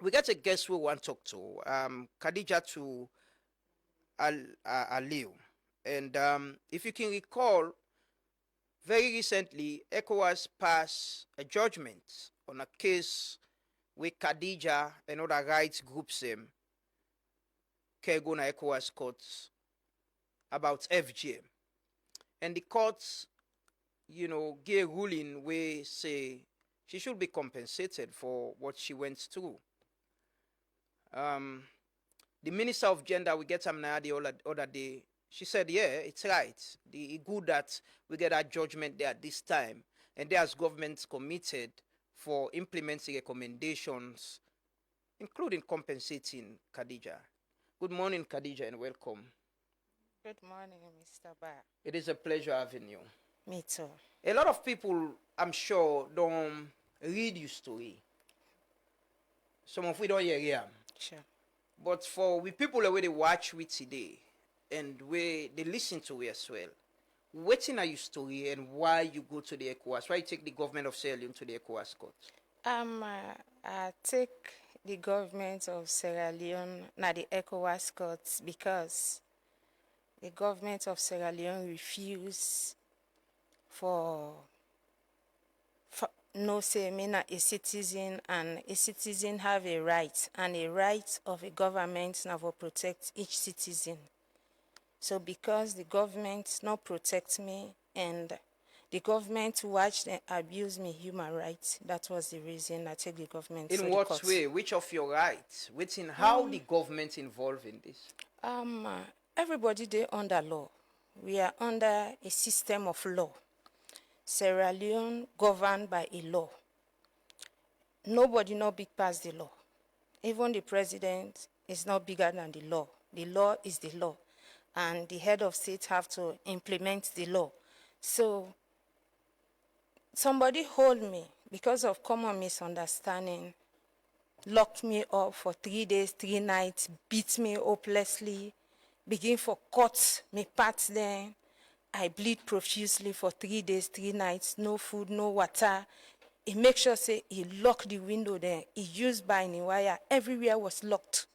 We got a guest we want to talk to, Khadija to Aliu. And if you can recall, very recently, ECOWAS passed a judgment on a case with Khadija and other rights groups can go na ECOWAS courts about FGM. And the courts, give a ruling where say she should be compensated for what she went through. The Minister of Gender, we get some the other day, she said, yeah, it's right. The good that we get that judgment there at this time, and there's governments committed for implementing recommendations, including compensating Khadija. Good morning, Khadija, and welcome. Good morning, Mr. Ba. It is a pleasure having you. Me too. A lot of people, I'm sure, don't read your story. Some of we don't hear them. Sure. But for we people the way they watch we today and where they listen to it as well, what's in your story and why you go to the ECOWAS? Why you take the government of Sierra Leone to the ECOWAS court? I take the government of Sierra Leone na the ECOWAS courts because the government of Sierra Leone refused for no say me na a citizen, and a citizen have a right, and a right of a government now for protect each citizen. So because the government not protect me and the government watch and abuse me human rights, that was the reason I take the government to the In what courts. way? Which of your rights? Within how the government involved in this? Everybody they under law. We are under a system of law. Sierra Leone governed by a law. Nobody not big past the law. Even the president is not bigger than the law. The law is the law. And the head of state have to implement the law. So somebody hold me because of common misunderstanding, locked me up for 3 days, 3 nights, beat me hopelessly, begin for cut me parts then. I bleed profusely for 3 days, 3 nights, no food, no water. He make sure say he locked the window there. He used binding wire. Everywhere was locked.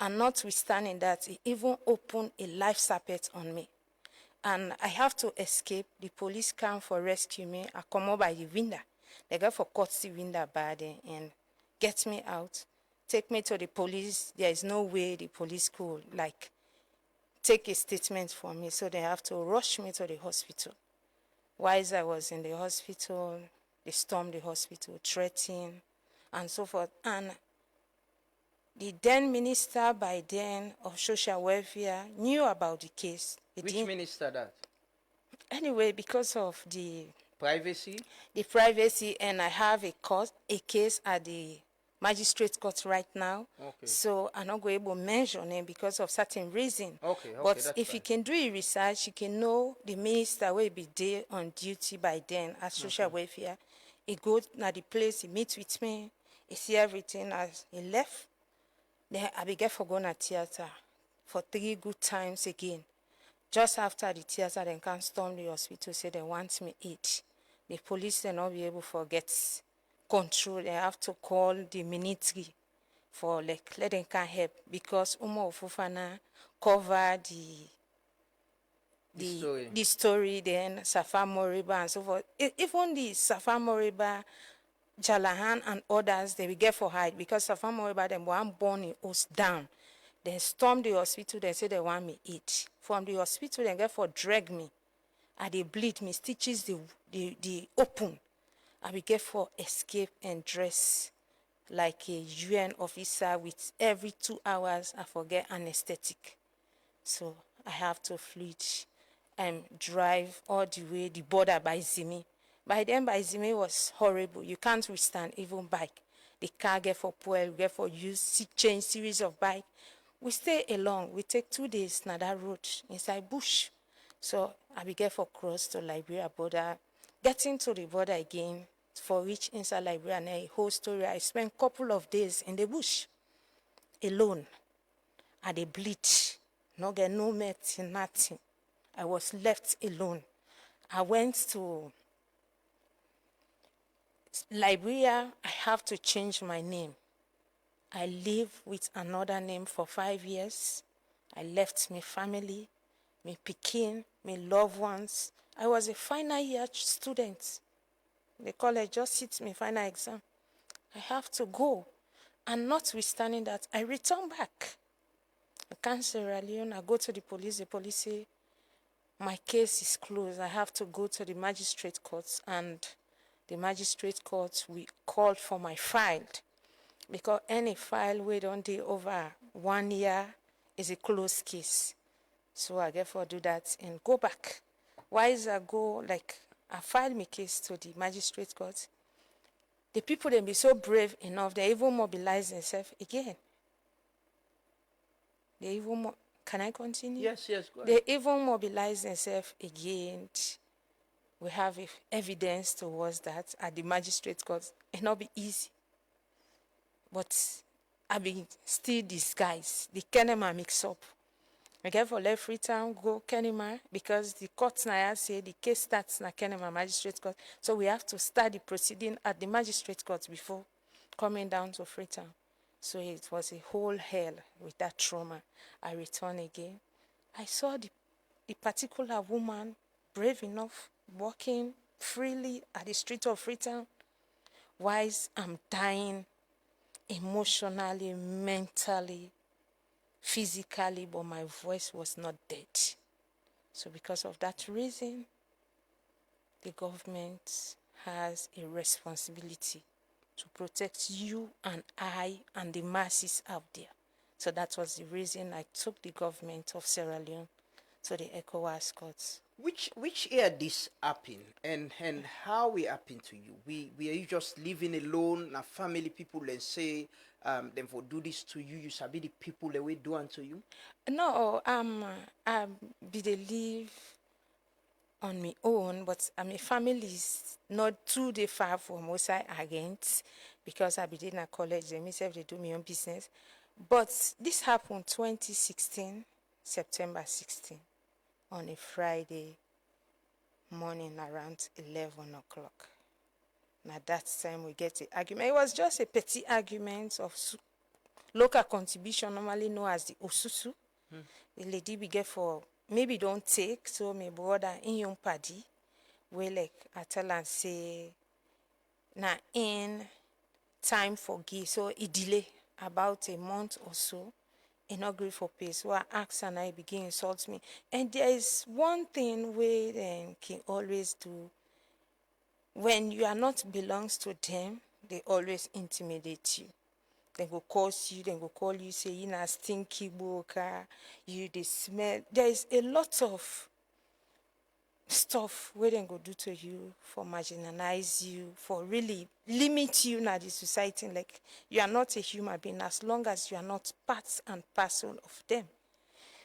And notwithstanding that, he even opened a life support on me. And I have to escape. The police come for rescue me. I come out by the window. They go for cut the window bad and get me out. Take me to the police. There is no way the police could take a statement for me, so they have to rush me to the hospital. Whilst I was in the hospital, they stormed the hospital, threatening, and so forth. And the then minister by then of social welfare knew about the case. Which minister that? Anyway, because of the privacy, and I have a case at the magistrate court right now. Okay. So I'm not going to mention it because of certain reason. Okay, but if you can do a research, you can know the minister will be there on duty by then as social welfare. He go to the place, he meets with me, he see everything as he left. Then I began for going to theater for 3 good times again. Just after the theater, they can storm the hospital, say they want me eat. The police will not be able to get control. They have to call the military for let them can help because Umo Fufana cover the story, then Safa Moriba and so forth. Even the Safa Moriba, Jalahan and others, they will get for hide because Safa Moriba, them were born in us down. Then storm the hospital, they say they want me eat. From the hospital, they get for drag me. And they bleed me, stitches the open. I will get for escape and dress like a UN officer with every 2 hours I forget anesthetic. So I have to flee and drive all the way the border by Zimi. By then by Zimi was horrible. You can't withstand even bike. The car get for fuel, get for use, change series of bike. We stay along. We take 2 days na that road inside bush. So I will get for cross to Liberia border. Getting to the border again, for reach inside Liberia and a whole story. I spent a couple of days in the bush alone. And they bleed. No get no medicine, nothing. I was left alone. I went to Liberia. I have to change my name. I live with another name for 5 years. I left my family, my pikin, my loved ones. I was a final year student. The college just sits my final exam. I have to go. And notwithstanding that, I return back. I come to Sierra Leone, I go to the police say, my case is closed. I have to go to the magistrate courts, and the magistrate courts, we called for my file. Because any file we don't do over 1 year is a closed case. So I therefore do that and go back. Wise I go, like, I file my case to the magistrate court. The people, they be so brave enough, they even mobilize themselves again. They even, can I continue? Yes, go ahead. They even mobilize themselves again. We have evidence towards that at the magistrate court. It not be easy. But I be still disguised. The Kenema mix up. I get for left Freetown, go Kenema, because the court now say the case starts na Kenema magistrate court. So we have to start the proceeding at the magistrate court before coming down to Freetown. So it was a whole hell with that trauma. I return again. I saw the particular woman brave enough, walking freely at the street of Freetown. Whilst I'm dying emotionally, mentally, physically, but my voice was not dead. So because of that reason, the government has a responsibility to protect you and I and the masses out there. So that was the reason I took the government of Sierra Leone to the ECOWAS courts. Which year this happened, and how it happened to you? We are you just living alone, na family people and say them for do this to you, you sabi the people that we do unto you? No, I be the live on my own, but my family is not too far from what I against, because I be in a college, they myself they do my own business. But this happened 2016, September 16, on a Friday morning around 11 o'clock. And at that time we get an argument. It was just a petty argument of local contribution, normally known as the Osusu. The lady we get for maybe don't take, so my brother in young party, we like I tell and say na in time for give, so it delay about a month or so. He not agree for pay, so I ask and I begin insult me. And there is one thing we then can always do. When you are not belongs to them, they always intimidate you. They go curse you, they go call you, say you na stinky boka, you the smell. There is a lot of stuff where they go do to you for marginalize you, for really limit you in the society. Like you are not a human being as long as you are not part and parcel of them.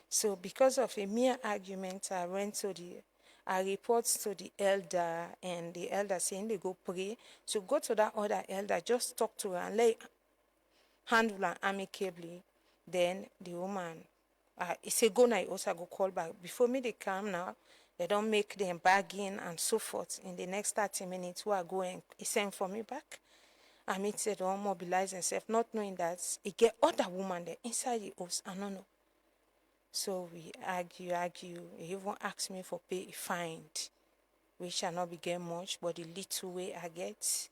So because of a mere argument, I report to the elder, and the elder saying they go pray. So go to that other elder, just talk to her and lay handle her amicably. Then the woman, it's a go now, also go call back. Before me they come now, they don't make them bargain and so forth. In the next 30 minutes, who are going, he send for me back. I mean, they don't mobilize themselves, not knowing that it get other woman there inside the house. I don't know. So we argue. He even asked me for pay a fine, which shall not be get much, but the little way I get,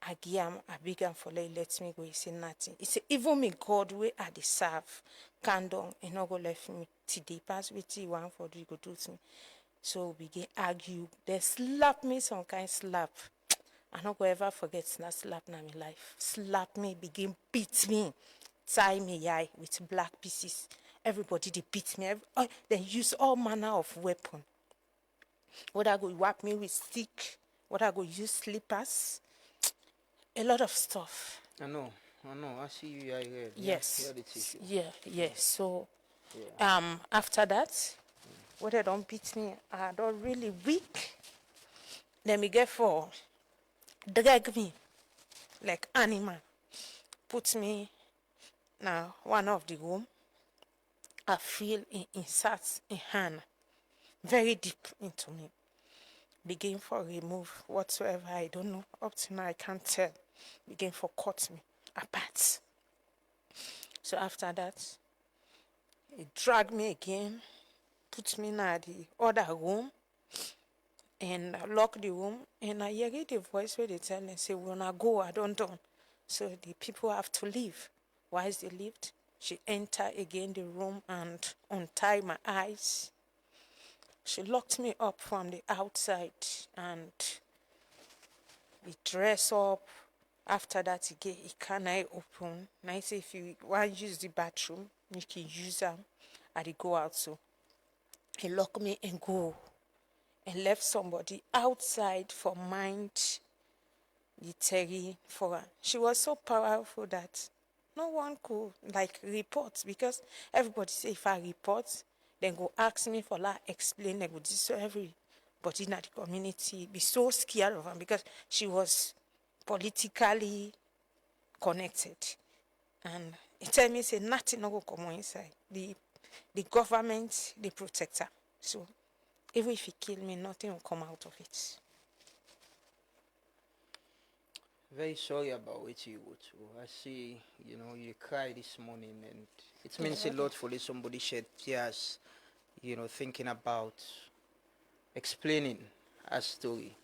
I give him, I beg him for let me go. He say nothing. He say even me God way I deserve, candon, and not go left me today. Pass with you one for you go do to me. So we get argue. They slap me some kind slap. I not go ever forget that slap in my life. Slap me, begin beat me, tie me eye with black pieces. Everybody they beat me. They use all manner of weapon. What I go whap me with stick. What I go use slippers. A lot of stuff. I know. I see you. I heard. Yes. Yeah. So, after that, what they don't beat me, I don't really weak. Let me get for drag me like animal. Put me now one of the room. I feel it inserts a hand very deep into me. Begin for remove whatsoever, I don't know. Up to now I can't tell. Begin for cut me apart. So after that, he dragged me again, put me in the other room, and lock the room. And I hear the voice where they tell me, say, when I go, I don't done. So the people have to leave. Whilst they left, she entered again the room and untied my eyes. She locked me up from the outside and we dress up. After that, again, it can I open. And I say, if you want to use the bathroom, you can use them. I go out. So he locked me and go and left somebody outside for mind the Terry for her. She was so powerful that no one could like report, because everybody say if I report, then go ask me for like explain like this, so everybody in the community be so scared of her because she was politically connected. And he tell me say nothing no go come on inside. The government, the protector. So even if he kill me, nothing will come out of it. Very sorry about what you go through. I see, you cry this morning, and it means a lot for somebody shed tears, thinking about explaining a story.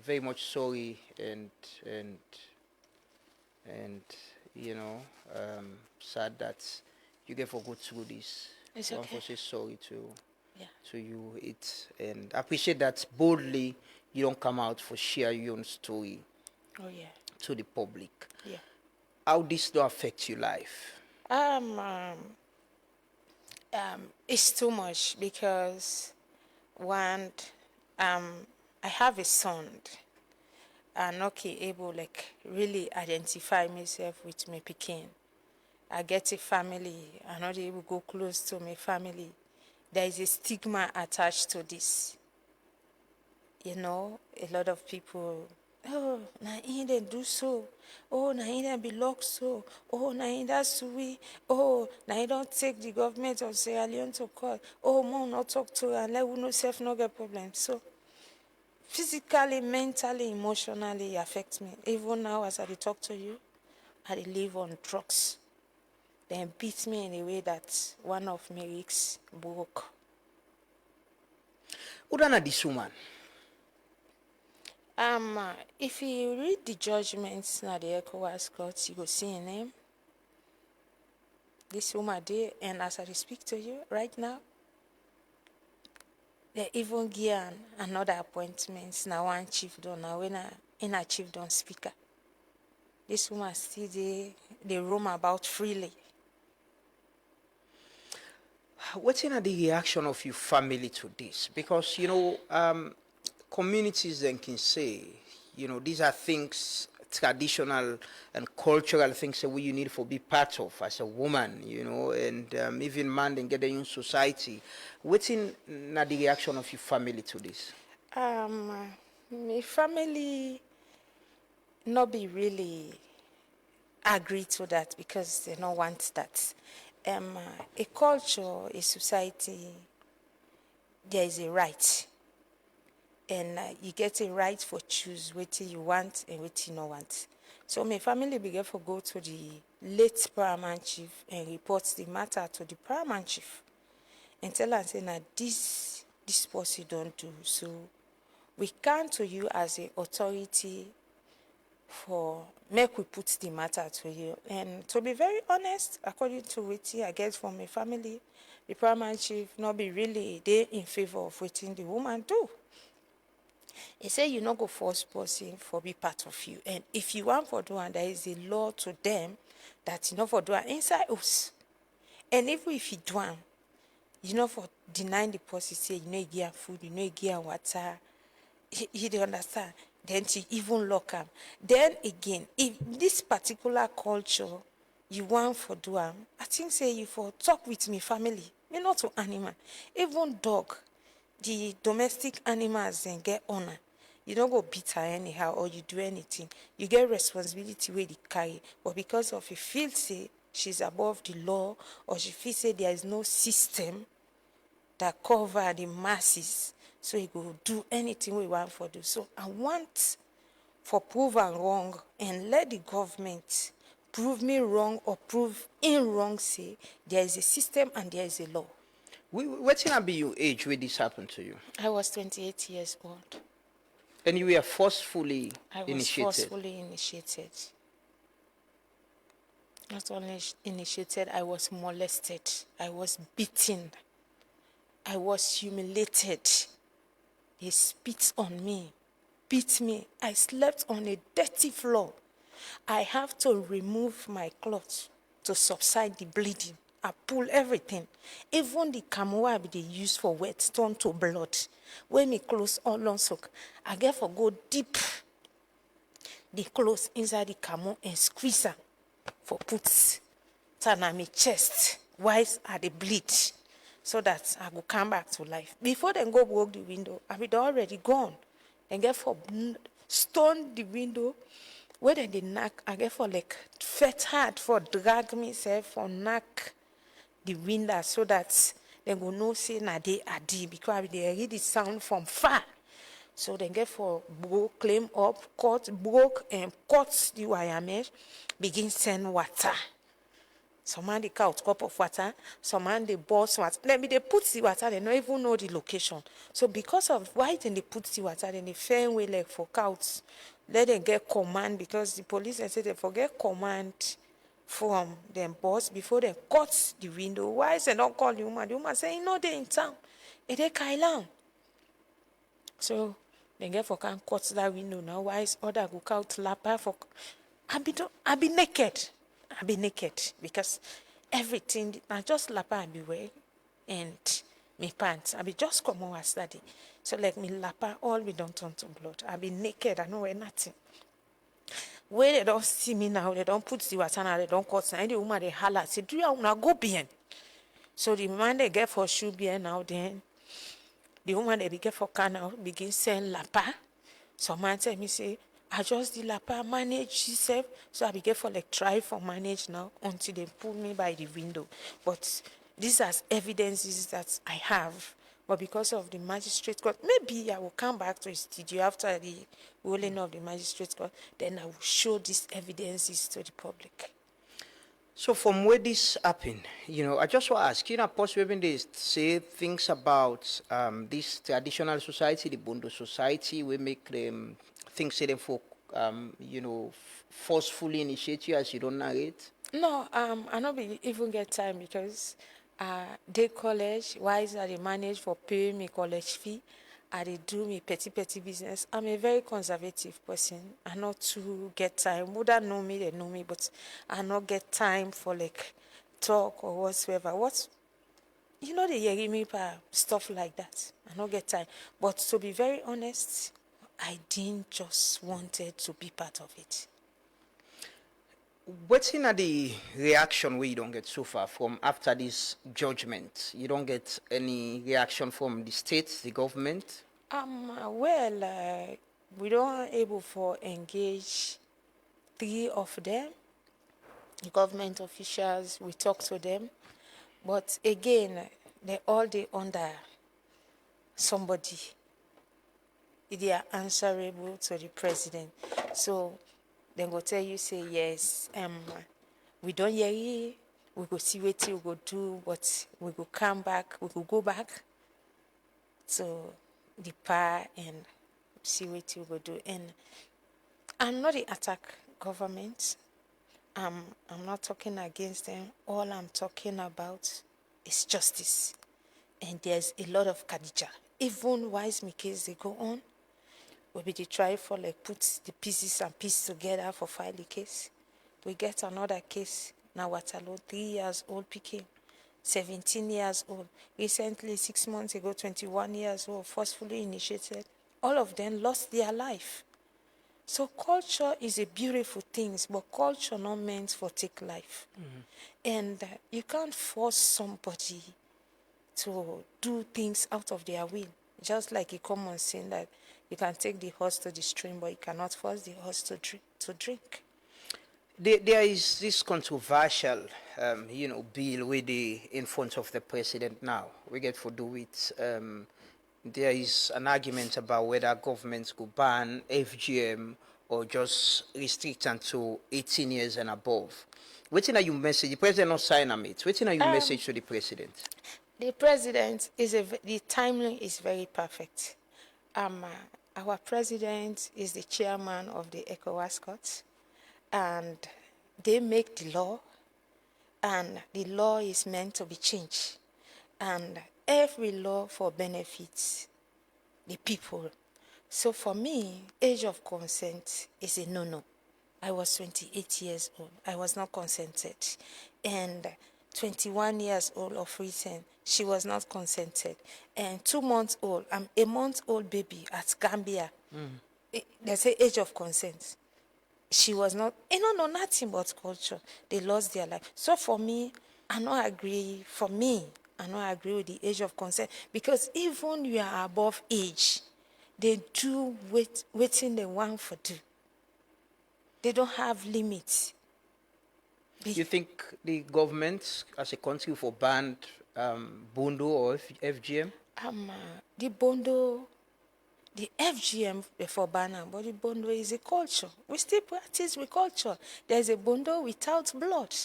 Very much sorry, and sad that you get for go through this. It's So okay. I'm for say sorry Yeah. to you. And I appreciate that boldly you don't come out for share your own story Oh yeah. to the public. Yeah. How this do affect your life? It's too much because one, I have a son. I'm not able like really identify myself with my pikin. I get a family. I'm not able to go close to my family. There is a stigma attached to this. A lot of people, oh, na in dem do so. Oh, na in dem be locked so. Oh, na in that suwi. Oh, na in don't take the government of Sierra Leone to court. Oh, mom not talk to her and let we know self no get problem. So physically, mentally, emotionally, it affects me. Even now as I talk to you, I live on drugs. They beat me in a way that one of my ribs broke. Who done this woman? If you read the judgments now the ECOWAS court, you will see a name. This woman there, and as I speak to you right now, they even give another appointment. Now one chief don, now when a chief don speaker. This woman still they roam about freely. What's the reaction of your family to this? Because communities then can say, these are things, traditional and cultural things that you need to be part of as a woman, and even man then get in society. What's in the reaction of your family to this? My family not be really agree to that because they don't want that. A culture, a society, there is a right. And you get a right for choose what you want and what you don't want. So my family began for go to the late paramount chief and report the matter to the paramount chief and tell us that this policy don't do. So we come to you as an authority for make we put the matter to you. And to be very honest, according to what I get from my family, the paramount chief not be really they in favor of what the woman do. He say you not go force person for be part of you. And if you want for do, and there is a law to them that you know for do inside us. And even if you do, you know for denying the person, say you know you give food, you know you give water, you don't understand. Then to even lock them. Then again, if this particular culture you want for do, I think say you for talk with me family, me not to animal, even dog. The domestic animals then get honor. You don't go beat her anyhow or you do anything. You get responsibility where they carry. But because of you feel say she's above the law or she feel say there is no system that cover the masses, so you go do anything we want for do. So I want for prove and wrong and let the government prove me wrong or prove in wrong, say there is a system and there is a law. What's gonna be your age when this happened to you? I was 28 years old. And you were forcefully I was initiated? forcefully initiated. Not only initiated, I was molested. I was beaten. I was humiliated. They spit on me, beat me. I slept on a dirty floor. I have to remove my clothes to subside the bleeding. I pull everything. Even the camo they use for wet turn to blood. When me clothes all on soak, I get for go deep the clothes inside the camo and squeeze am for put turn on my chest. Whilst I dey bleed, so that I go come back to life. Before they go broke the window, I be already gone. Then get for stone the window. Where then they knock, I get for like fat hard for drag myself for knock the window so that they go know say na they are deep because they hear the sound from far. So they get for broke, claim up, cut, broke and cut the wire mesh, begin send water. Some man they count cup of water, some man they boss water. Then they put the water, they don't even know the location. So because of why then they put the water, then they fair way like for counts. Let them get command because the police they say they forget command from them boss before they cut the window. Why is they not call the woman? The woman say, you know they in town. It they Kailan. So they get for can cut that window now. Why is other go out lapper for I be naked. I be naked because everything I just lapper I be wear and me pants. I be just come over study. So like me lapper all be done turn to blood. I be naked, I know wear nothing. When they don't see me now, they don't put the water now, they don't cut and the woman they holler, say, do you wanna go behind? So the man they get for shoe behind now then the woman they be get for car now begin saying lapper. Some man tell me say I just the lapa manage herself. So I began for like try for manage now until they pull me by the window. But these are evidences that I have. But because of the magistrate court, maybe I will come back to the studio after the ruling of the magistrate court. Then I will show these evidences to the public. So from where this happened, I just want to ask, possibly when they say things about this traditional society, the Bondo society, we make them things say them for, forcefully initiate you as you don't narrate? No, I not be even get time because they college, why is that they manage for pay me college fee? They do me petty business. I'm a very conservative person. I not to get time. Would I know me, they know me, but I not get time for like talk or whatsoever. They hear me for stuff like that. I not get time. But to be very honest, I didn't just wanted to be part of it. What's in the reaction where you don't get so far from after this judgment? You don't get any reaction from the state, the government? We don't able for engage 3 of them, government officials. We talk to them, but again, they all under somebody. They are answerable to the president. So they go tell you, say, yes, we don't hear you, we go see what you go do, but we go come back, we go go back to the power and see what you go do. And I'm not the attack government. I'm not talking against them. All I'm talking about is justice. And there's a lot of Khadija. Even wise me case they go on, we be try for like put the pieces and pieces together for file the case. We get another case now Waterloo, 3 years old PK, 17 years old. Recently, 6 months ago, 21 years old, forcefully initiated. All of them lost their life. So culture is a beautiful thing, but culture not meant for take life. And you can't force somebody to do things out of their will. Just like a common saying that you can take the horse to the stream, but you cannot force the horse to drink. There is this controversial, bill with in front of the president now. We get to do it. There is an argument about whether governments could ban FGM or just restrict until 18 years and above. Wetin are you message? The president not sign am it. Wetin are you message to the president? The president is the timing is very perfect. Our president is the chairman of the ECOWAS court, and they make the law, and the law is meant to be changed, and every law for benefits the people. So for me, age of consent is a no-no. I was 28 years old. I was not consented. And 21 years old of recent, she was not consented. And 2 months old, I'm a month-old baby at Gambia. They say age of consent. She was not, no, nothing but culture. They lost their life. So for me, I don't agree. For me, I don't agree with the age of consent, because even you are above age, they do waiting they want for do. They don't have limits. You think the government as a country for banned Bondo or FGM? The Bondo, the FGM for banner, but the Bondo is a culture. We still practice with culture. There's a Bondo without blood.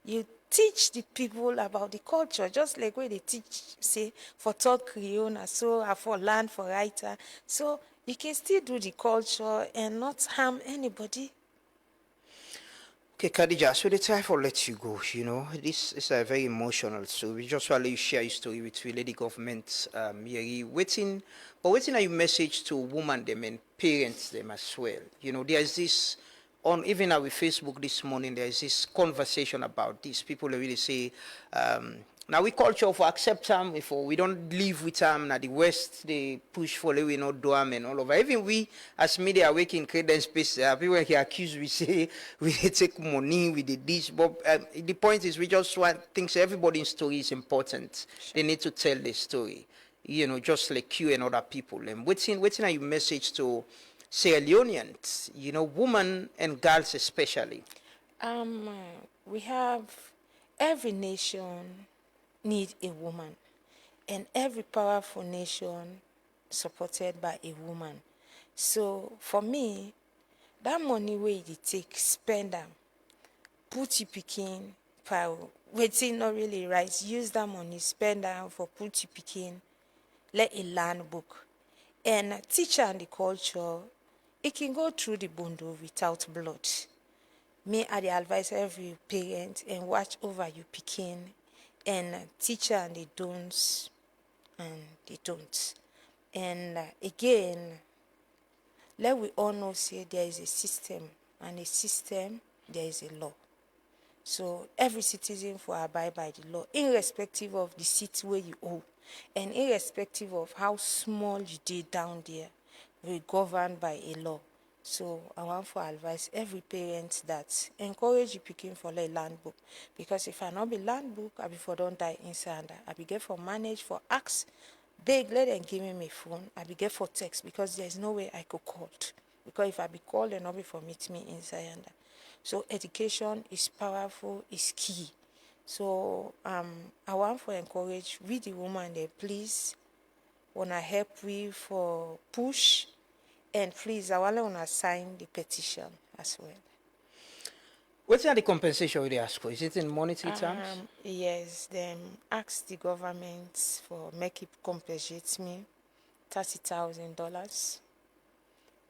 You teach the people about the culture, just like when they teach, say, for talk Creole, so for land, for writer. So you can still do the culture and not harm anybody. Okay, Khadija, so the time for let you go, this is a very emotional story. We just want to share your story with the lady government, waiting are your message to women them and parents them as well. There's this on even our Facebook this morning, there is this conversation about this. People really say, now we culture for accept them, if we don't live with them. Now the West they push for we not do them and all over. Even we as media working create space, people can accuse we say we take money, we did this. But the point is we just want things. Everybody's story is important. Sure. They need to tell the story, just like you and other people. And waiting are your message to Sierra Leoneans, women and girls especially? We have every nation need a woman, and every powerful nation supported by a woman. So for me, that money where you take, spend them, put your picking power, waiting not really right. Use that money, spend them for put your picking, let a learn book, and teacher and the culture. It can go through the Bondo without blood. Me, I advise every parent and watch over your picking, and teacher and the don'ts and the don'ts. And again, let we all know say there is a system, and a system there is a law. So every citizen for abide by the law, irrespective of the seat where you owe, and irrespective of how small you did down there, we governed by a law. So I want to advise every parent that encourage you picking for a land book, because if I not be land book, I be for don't die inside. I be get for manage for ask, beg let them give me my phone. I be get for text, because there's no way I could call. Because if I be called, and not be for meet me inside. So education is powerful, is key. So I want to encourage we the woman there, please wanna help we for push, and please I wanna sign the petition as well. What's the compensation they ask for? Is it in monetary terms? Yes, them ask the government for make it compensate me $30,000,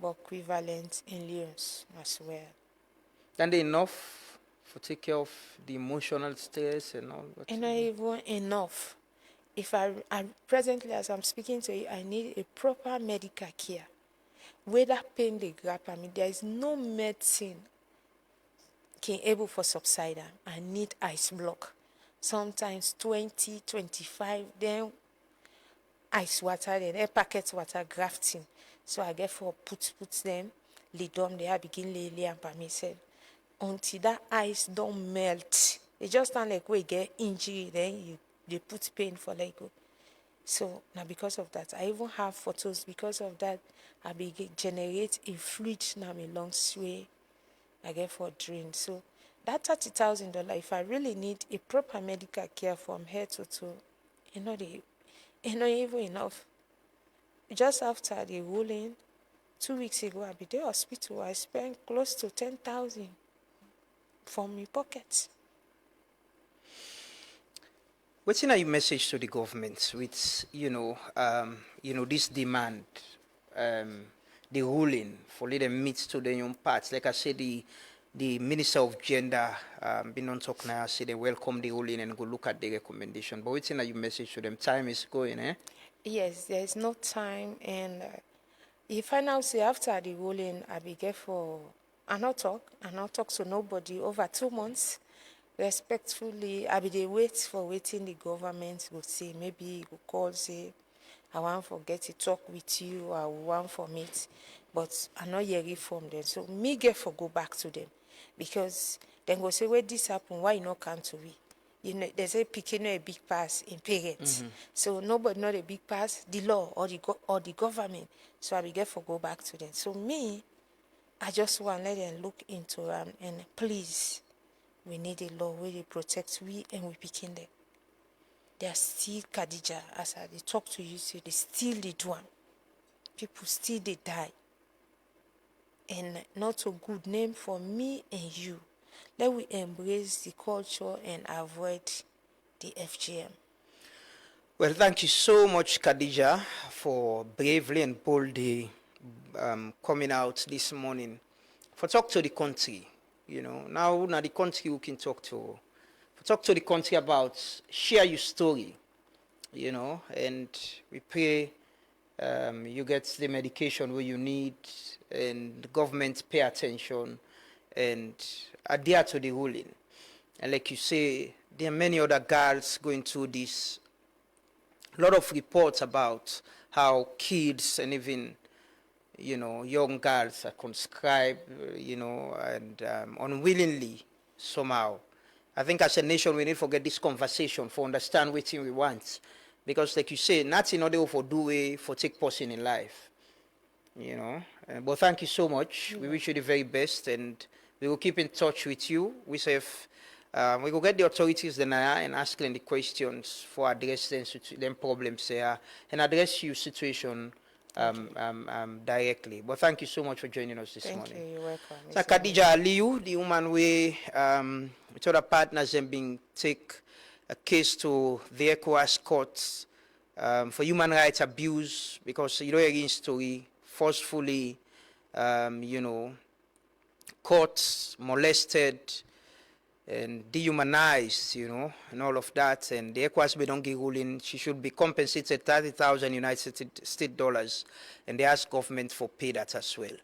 but equivalent in leons as well. And enough for take care of the emotional stress and all that? Not even enough. If I presently, as I'm speaking to you, I need a proper medical care. Whether pain they grab, there is no medicine can able for subside. I need ice block. Sometimes 20, 25, then ice water, then packet water grafting. So I get for put them, lay them there, begin lay and permission. Until that ice don't melt. It just sound like we get injury, then they put pain for let go. So now because of that, I even have photos. Because of that, I begin generate a fluid now my lungs way. I get for drain. So that $30,000, if I really need a proper medical care from head to toe, not even enough. Just after the ruling, 2 weeks ago, I be the hospital. I spent close to 10,000 from my pocket. What's your message to the government with, this demand, the ruling for let them meet to their own parts? Like I said, the Minister of Gender, been on talk now, say they welcome the ruling and go look at the recommendation. But what's your message to them? Time is going, eh? Yes, there is no time, and if I now say after the ruling, I be get for, I not talk to nobody over 2 months. Respectfully, I be dey wait for waiting the government will say, maybe go call, say, I want forget to talk with you, I want for meet, but I not hearing from them. So me get for go back to them, because then go say, where this happen, why you not come to me? You know, they say picking a big pass in parents. So nobody not a big pass, the law or the government. So I be get for go back to them. So me, I just want let them look into and please, we need a law where they protect we and we picking them. They are still Khadija, as I they talk to you, say they still the do am. People still they die. And not a good name for me and you. Let we embrace the culture and avoid the FGM. Well, thank you so much, Khadija, for bravely and boldly coming out this morning for talk to the country. Now the country we can talk to the country about share your story, and we pray you get the medication where you need, and the government pay attention and adhere to the ruling. And like you say, there are many other girls going through this. A lot of reports about how kids and even young girls are conscribed, and unwillingly somehow. I think as a nation we need to get this conversation for understand what we want, because like you say, not in order for do way for take person in life, But thank you so much. We wish you the very best, and we will keep in touch with you. We say we will get the authorities then and ask them the questions for address them problems there and address your situation directly. But thank you so much for joining us this morning. Thank you. You're welcome. So Khadija Aliyu, the woman with other partners and being take a case to the ECOWAS courts for human rights abuse, because against story forcefully, caught, molested, and dehumanized, and all of that. And the ECOWAS Bedongi ruling, she should be compensated 30,000 United States dollars, and they ask government for pay that as well.